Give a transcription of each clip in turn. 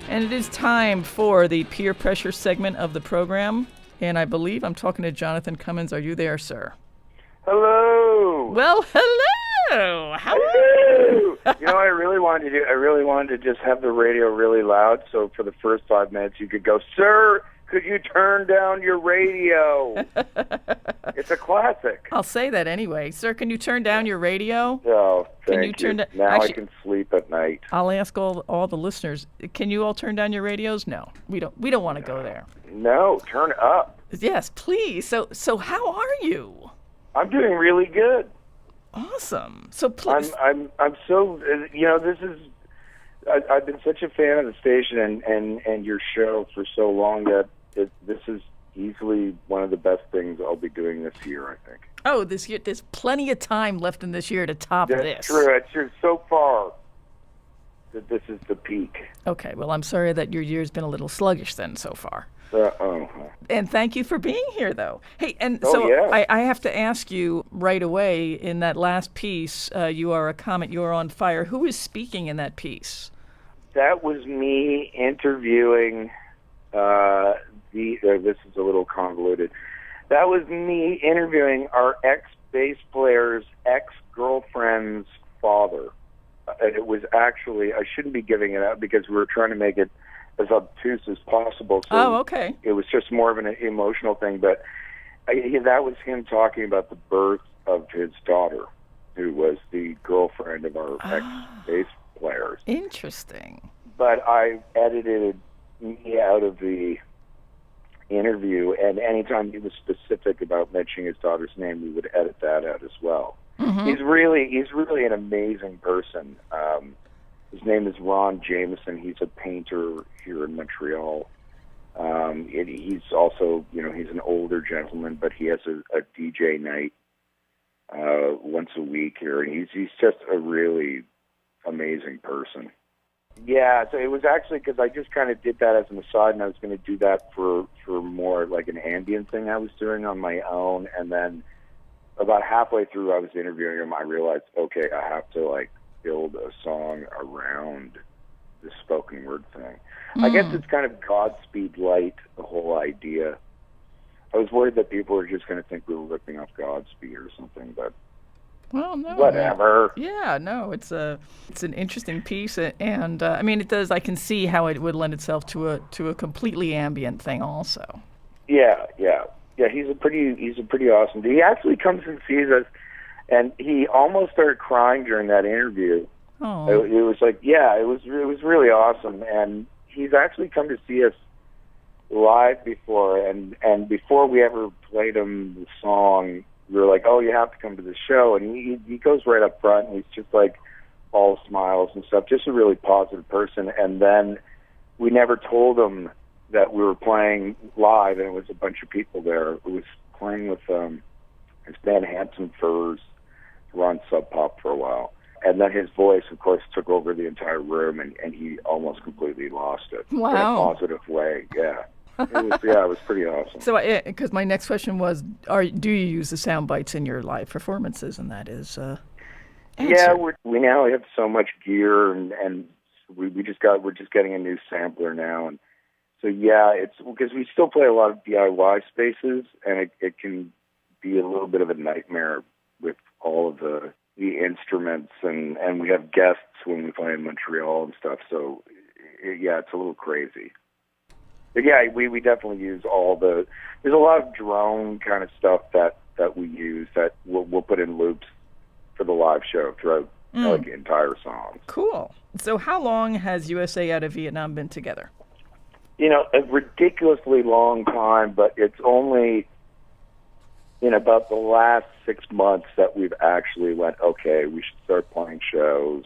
And it is time for the peer pressure segment of the program. And I believe I'm talking to Jonathan Cummins. Are you there, sir? Hello. Well, hello. How Hello. I really wanted to just have the radio really loud, so for the first 5 minutes you could go, "Sir, could you turn down your radio?" It's a classic. I'll say that anyway. Sir, can you turn down your radio? Oh, Can thank you turn you. da- Now Actually- I can sleep at night. I'll ask all the listeners. Can you all turn down your radios? No, we don't want to go there. No, turn up. Yes, please. So how are you? I'm doing really good. Awesome. So please. I'm so this is. I've been such a fan of the station and your show for so long that this is easily one of the best things I'll be doing this year, I think. Oh, this year, there's plenty of time left in this year to top That's this. true. It's true. So far that this is the peak. Okay, well, I'm sorry that your year's been a little sluggish then so far. Oh. And thank you for being here, though. Hey, and Oh, so yeah. I have to ask you right away, in that last piece, You Are a Comet, You Are on Fire, who is speaking in that piece? That was me interviewing this is a little convoluted. That was me interviewing our ex-bass player's ex-girlfriend's father. And it was actually, I shouldn't be giving it out because we were trying to make it as obtuse as possible. So okay. It was just more of an emotional thing. But that was him talking about the birth of his daughter, who was the girlfriend of our ex-bass players. Interesting. But I edited me out of the interview, and anytime he was specific about mentioning his daughter's name, we would edit that out as well. Mm-hmm. He's really an amazing person. His name is Ron Jameson. He's a painter here in Montreal. He's also, he's an older gentleman, but he has a DJ night once a week here, and he's just a really amazing person. Yeah, so it was actually because I just kind of did that as an aside, and I was going to do that for more like an ambient thing I was doing on my own, and then about halfway through I was interviewing him, I realized, okay, I have to build a song around the spoken word thing. I guess it's kind of Godspeed Light, the whole idea. I was worried that people were just going to think we were ripping off Godspeed or something, but well, no. Whatever. Yeah, no, it's an interesting piece, and I mean, it does. I can see how it would lend itself to a completely ambient thing, also. Yeah. He's a pretty awesome dude. He actually comes and sees us, and he almost started crying during that interview. Oh. It was it was really awesome, and he's actually come to see us live before, and before we ever played him the song, we were like, "Oh, you have to come to the show," and he goes right up front, and he's just all smiles and stuff, just a really positive person. And then we never told him that we were playing live, and it was a bunch of people there. It was playing with his band Handsome Furs, who were on Sub Pop for a while. And then his voice, of course, took over the entire room, and he almost completely lost it. Wow. In a positive way, yeah. It was pretty awesome. So, because my next question was, do you use the sound bites in your live performances? And that is answered. Yeah, we now have so much gear, and we're just getting a new sampler now, and so it's because we still play a lot of DIY spaces, and it can be a little bit of a nightmare with all of the instruments, and we have guests when we play in Montreal and stuff. So it's a little crazy. But we definitely use there's a lot of drone kind of stuff that we use that we'll put in loops for the live show throughout the entire songs. Cool. So how long has USA Out of Vietnam been together? A ridiculously long time, but it's only in about the last 6 months that we've actually went, okay, we should start playing shows.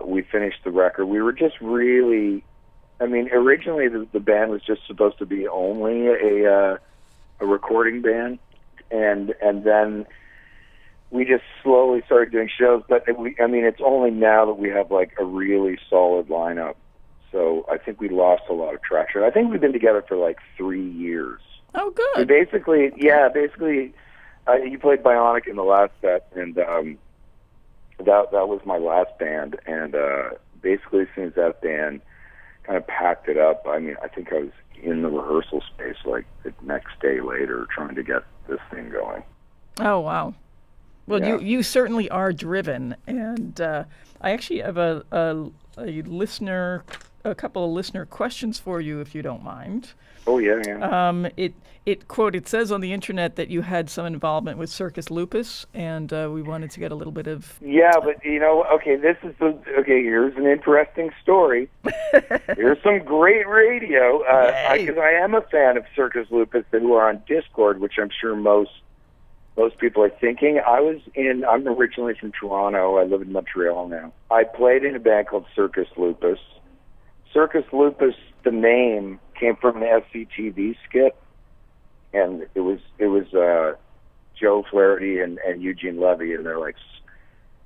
We finished the record. We were just really, originally the band was just supposed to be only a recording band, and then we just slowly started doing shows. But it's only now that we have a really solid lineup. So I think we lost a lot of traction. I think we've been together for 3 years. Oh, good. Basically, you played Bionic in the last set, and that was my last band. And basically, as soon as that band kind of packed it up. I mean, I think I was in the rehearsal space like the next day later trying to get this thing going. Oh, wow. Well, Yeah. you certainly are driven, and I actually have a couple of listener questions for you, if you don't mind. Oh, yeah. It says on the internet that you had some involvement with Circus Lupus, and we wanted to get a little bit of... Yeah, but, okay, here's an interesting story. Here's some great radio, because I am a fan of Circus Lupus who are on Discord, which I'm sure most people are thinking. I'm originally from Toronto. I live in Montreal now. I played in a band called Circus Lupus. Circus Lupus, the name, came from an SCTV skit, and it was Joe Flaherty and Eugene Levy, and they're like,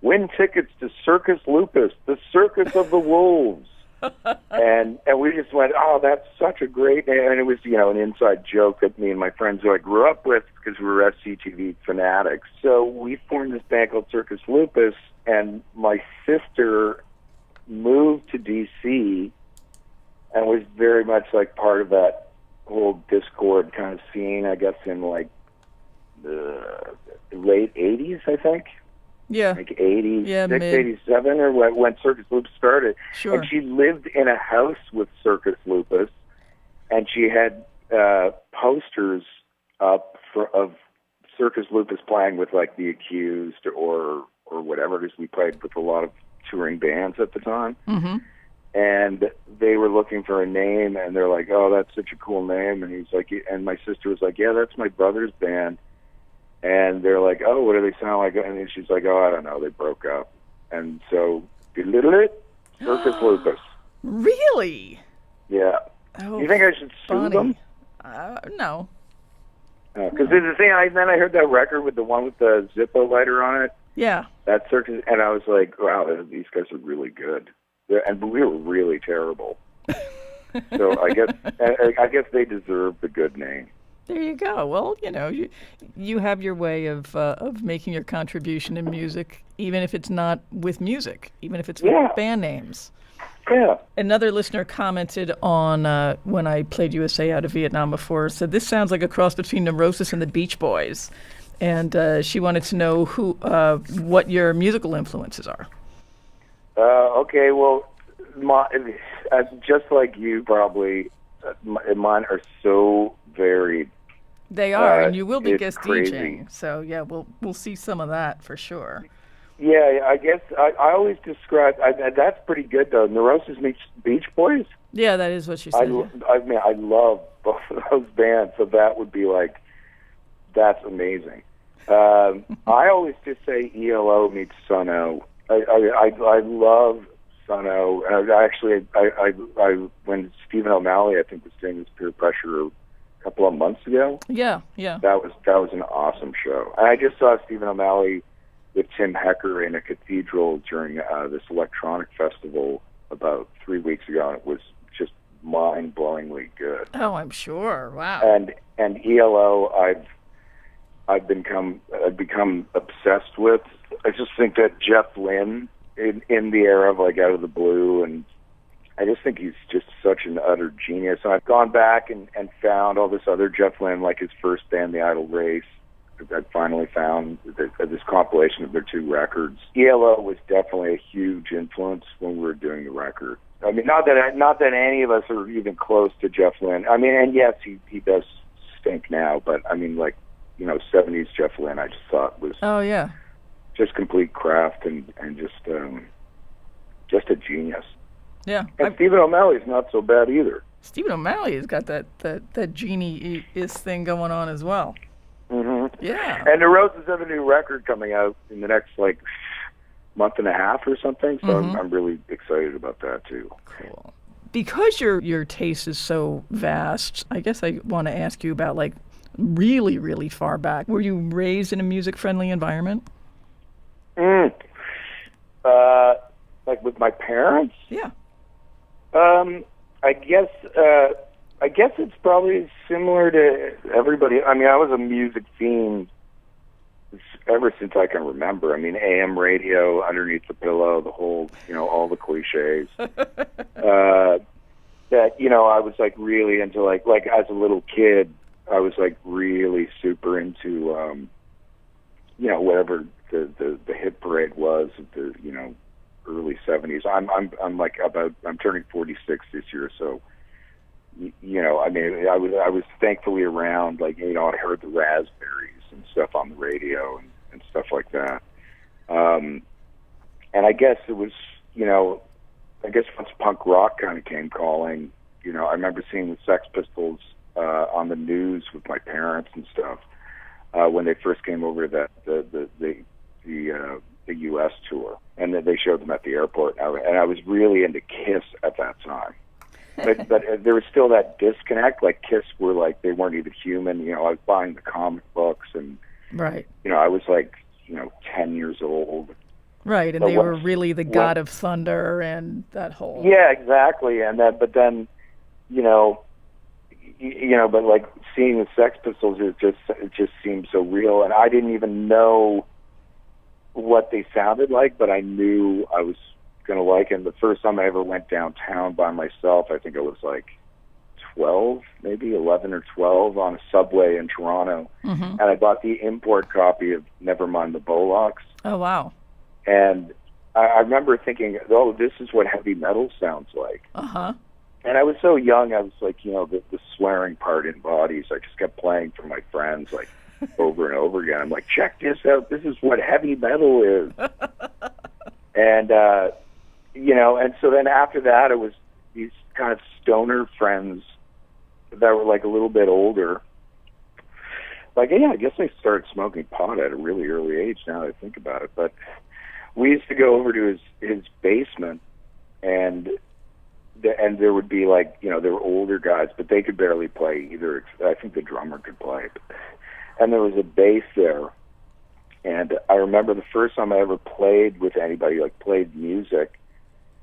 win tickets to Circus Lupus, the Circus of the Wolves. and we just went, oh, that's such a great name. And it was, an inside joke that me and my friends who I grew up with, because we were SCTV fanatics. So we formed this band called Circus Lupus, and my sister moved to D.C., and was very much like part of that whole Discord kind of scene, I guess, in like the late 80s, I think. Yeah. Like 86, yeah, 87, or when Circus Lupus started. Sure. And she lived in a house with Circus Lupus, and she had posters up of Circus Lupus playing with like The Accused or whatever, because we played with a lot of touring bands at the time. Mm-hmm. And they were looking for a name, and they're like, oh, that's such a cool name. And he's like, and my sister was like, yeah, that's my brother's band. And they're like, oh, what do they sound like? And she's like, oh, I don't know, they broke up. And so, Circus Lupus. Really? Yeah. Oh, you think I should sue them? No. Because the thing, then I heard that record with the one with the Zippo lighter on it. Yeah. That Circus, and I was like, wow, these guys are really good. And we were really terrible. So I guess they deserve the good name. There you go. Well, you have your way of making your contribution in music, even if it's not with music, even if it's with band names. Yeah. Another listener commented on when I played USA Out of Vietnam before, said this sounds like a cross between Neurosis and the Beach Boys, and she wanted to know what your musical influences are. Okay, well, just like you, probably, mine are so varied. They are, and you will be it's guest crazy. DJing. So yeah, we'll see some of that for sure. Yeah, I guess I always describe that's pretty good though. Neurosis meets Beach Boys. Yeah, that is what she said. I love both of those bands, so that would be like, that's amazing. I always just say ELO meets Sun-O. I love Sun-O. I when Stephen O'Malley, I think, was doing this Peer Pressure a couple of months ago. Yeah. That was an awesome show. And I just saw Stephen O'Malley with Tim Hecker in a cathedral during this electronic festival about 3 weeks ago, and it was just mind-blowingly good. Oh, I'm sure. Wow. And ELO, I've become obsessed with. I just think that Jeff Lynne in the era of like Out of the Blue, and I just think he's just such an utter genius. And I've gone back and found all this other Jeff Lynne, like his first band, The Idle Race. I finally found this compilation of their 2 records. ELO was definitely a huge influence when we were doing the record. I mean, not that any of us are even close to Jeff Lynne. I mean, and yes, he does stink now, but I mean, like, 70s Jeff Lynne, I just thought was just complete craft and just a genius. Yeah. And Stephen O'Malley's not so bad either. Stephen O'Malley has got that genie-is thing going on as well. Mm-hmm. Yeah. And the Roses have a new record coming out in the next month and a half or something, so I'm really excited about that too. Cool. Because your taste is so vast, I guess I want to ask you about really, really far back. Were you raised in a music-friendly environment? Like with my parents? Yeah. I guess it's probably similar to everybody. I mean, I was a music fiend ever since I can remember. I mean, AM radio, Underneath the Pillow, the whole, all the cliches. that, you know, I was like really into like as a little kid, I was like really super into, you know, whatever the hit parade was at the, you know, early 70s. I'm turning 46 this year, so you know, I mean, I was thankfully around, like, you know, I heard the Raspberries and stuff on the radio and stuff like that. And I guess it was, you know, I guess once punk rock kind of came calling, you know, I remember seeing the Sex Pistols on the news with my parents and stuff when they first came over to the U.S. tour, and then they showed them at the airport. And I was really into Kiss at that time. But there was still that disconnect. Like, Kiss were like, they weren't even human. You know, I was buying the comic books, and Right. you know, I was like, you know, 10 years old. Right, and But they what- were really the god of thunder and that whole. Yeah, exactly. And that, but then, you know, but like seeing the Sex Pistols, it just seemed so real, and I didn't even know what they sounded like, but I knew I was going to like it. The first time I ever went downtown by myself, I think I was like 12, maybe 11 or 12, on a subway in Toronto, and I bought the import copy of Nevermind the Bolocks. Oh, wow. And I remember thinking, oh, this is what heavy metal sounds like. Uh-huh. And I was so young, I was like, you know, the swearing part in Bodies, I just kept playing for my friends, like, over and over again. I'm like, check this out. This is what heavy metal is. And, you know, and so then after that, it was these kind of stoner friends that were like a little bit older. Like, yeah, I guess I started smoking pot at a really early age now that I think about it. But we used to go over to his basement, and there would be like, you know, there were older guys, but they could barely play either. I think the drummer could play. And there was a bass there. And I remember the first time I ever played with anybody, like played music,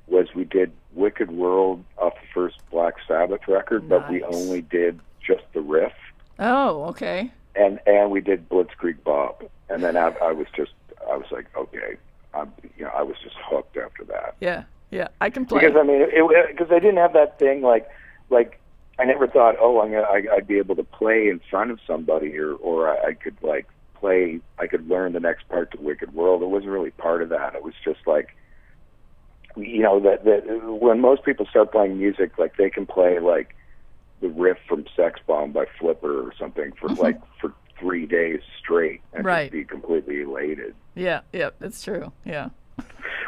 was we did Wicked World off the first Black Sabbath record, but we only did just the riff. Oh, okay. And we did Blitzkrieg Bob. And then I was like, okay, I was just hooked after that. Yeah, yeah, I can play. Because I mean, because I didn't have that thing like I never thought, oh, I'd be able to play in front of somebody, or I could like play, I could learn the next part to Wicked World. It wasn't really part of that. It was just like, you know, that when most people start playing music, like they can play like the riff from Sex Bomb by Flipper or something for like for 3 days straight and just be completely elated. Yeah, that's true. Yeah.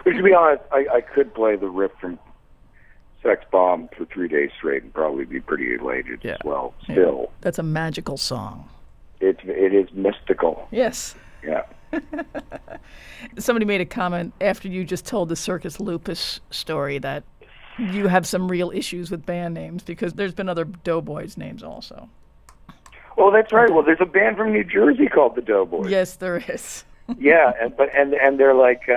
Which, to be honest, I could play the riff from Sex Bomb for 3 days straight and probably be pretty elated as well. Still, yeah. That's a magical song. It is mystical. Yes. Yeah. Somebody made a comment after you just told the Circus Lupus story that you have some real issues with band names, because there's been other Doughboys names also. Oh, that's right. Well, there's a band from New Jersey called the Doughboys. Yes, there is. Yeah, and they're like,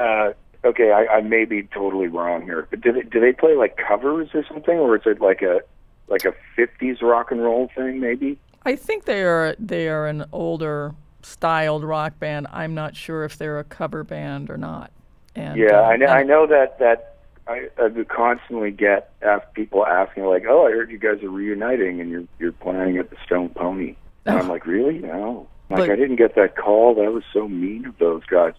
okay, I may be totally wrong here, but do they play like covers or something, or is it like a 50s rock and roll thing maybe? I think they are an older styled rock band. I'm not sure if they're a cover band or not. And, yeah, I know that I constantly get people asking, like, oh, I heard you guys are reuniting and you're playing at the Stone Pony. And I'm like, really? No. Like, I didn't get that call. That was so mean of those guys.